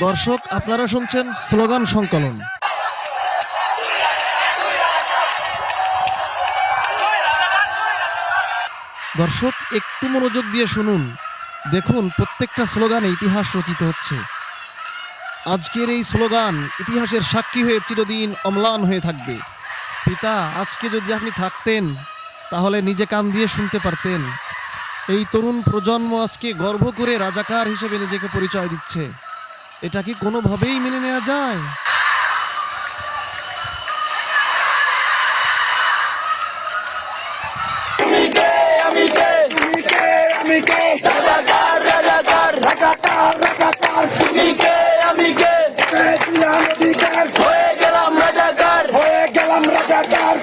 দর্শক, আপনারা শুনছেন স্লোগান সংকলন। দর্শক, একটু মনোযোগ দিয়ে শুনুন, দেখুন প্রত্যেকটা স্লোগানে ইতিহাস রচিত হচ্ছে। আজকের এই স্লোগান ইতিহাসের সাক্ষী হয়ে চিরদিন অম্লান হয়ে থাকবে। পিতা, আজকে যদি আপনি থাকতেন তাহলে নিজে কান দিয়ে শুনতে পারতেন। এই তরুণ প্রজন্ম আজকে গর্ব করে রাজাকার হিসেবে নিজেকে পরিচয় দিচ্ছে। এটা কি কোনোভাবেই মেনে নেওয়া যায়? হয়ে গেলাম রাজাকার